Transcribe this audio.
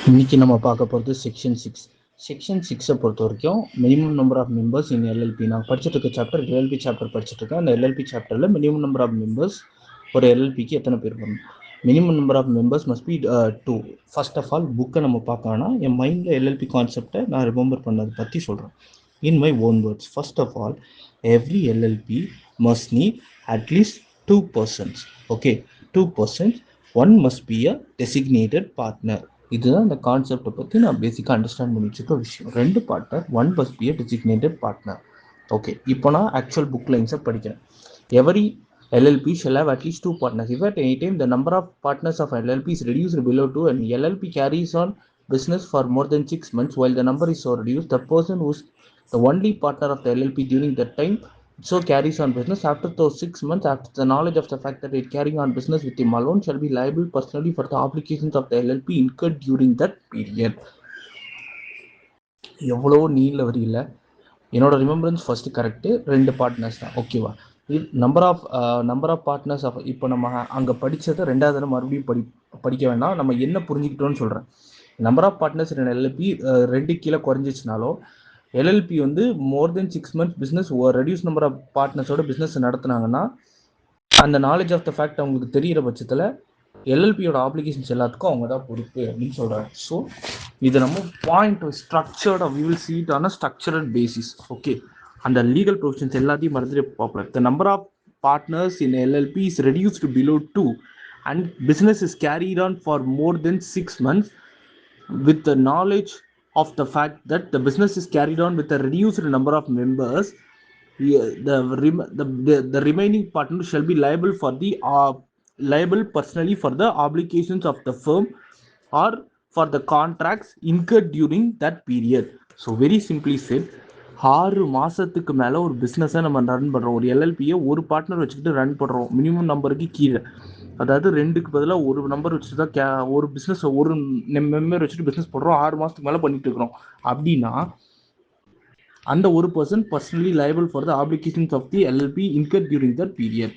இன்னைக்கு நம்ம பார்க்க போகிறது செக்ஷன் 6 பொறுத்த வரைக்கும் minimum number of members in LLP. நான் படிச்சுட்டு இருக்க சாப்டர் எல்எல்பி சாப்டர் படிச்சுட்டு இருக்கேன். அந்த எல்எல்பி சாப்டரில் மினிமம் நம்பர் ஆஃப் மெம்பர்ஸ் ஒரு எல்எல்பிக்கு எத்தனை பேர் வரணும்? Minimum number of members must be 2. First of all புக்கை நம்ம பார்க்கணும்னா என் மைண்டில் எல்எல்பி கான்செப்டை நான் ரிமெம்பர் பண்ணதை பற்றி சொல்கிறேன். In my own words, first of all every LLP must need at least 2 persons. Okay, 2 persons. One must be a designated partner. இதுதான் இந்த கான்செப்டை பற்றி நான் பேசிக்காக அண்டர்ஸ்டாண்ட் பண்ணி வச்சுக்க விஷயம். 2 partner, one must be a designated partner. Okay, இப்போ நான் ஆக்சுவல் புக் லைன்ஸை படிக்கிறேன். Every LLP shall have at least 2 partners. If at any time the number of partners of LLP is reduced below 2 and LLP carries on business for more than 6 months, while the number is so reduced, the person who is the only partner of the LLP during that time so carries on business after those 6 months, after the knowledge of the fact that it carrying on business with him alone, shall be liable personally for the obligations of the LLP incurred during that period. எவ்வளோ நீல வரியில் என்னோட remembrance first correct, 2 partners தான். ஓகேவா? Number of partners of இப்போ நம்ம அங்கே படித்ததை 2வது தடவை மறுபடியும் படிக்க வேண்டாம். நம்ம என்ன புரிஞ்சுக்கிட்டோன்னு சொல்கிறேன். Number of partners in LLP 2 கீழே குறைஞ்சிச்சுனாலோ எல்எல்பி வந்து more than 6 months business reduce number of பார்ட்னர்ஸோட பிஸ்னஸ் நடத்துனாங்கன்னா அந்த நாலேஜ் ஆஃப் த ஃபேக்ட் அவங்களுக்கு தெரிகிற பட்சத்தில் எல்எல்பியோட ஆப்ளிகேஷன்ஸ் எல்லாத்துக்கும் அவங்க தான் பொறுப்பு அப்படின்னு சொல்கிறாங்க. ஸோ இது நம்ம point structured we will see it on a structured basis. Okay, அந்த லீகல் ப்ரொவிஷன்ஸ் எல்லாத்தையும் மறந்துட்டு popular. The number of partners in LLP is reduced below 2 and business is carried on for more than 6 months with the knowledge of the fact that the business is carried on with a reduced number of members, the remaining partner shall be liable personally for the obligations of the firm or for the contracts incurred during that period. So very simply said, 6 மாதத்துக்கு மேலே ஒரு பிஸ்னஸை நம்ம run பண்ணுறோம். ஒரு எல்எல்பியை ஒரு partner வச்சுக்கிட்டு run பண்ணுறோம். மினிமம் நம்பருக்கு கீழே, அதாவது 2க்கு பதிலாக ஒரு நம்பர் வச்சுட்டு தான் ஒரு பிஸ்னஸ் ஒரு மெம்பர் வச்சுட்டு பிஸ்னஸ் பண்ணுறோம். 6 மாதத்துக்கு மேலே பண்ணிட்டு இருக்கிறோம் அப்படின்னா அந்த ஒரு person personally liable for the obligations of the LLP incurred during that period.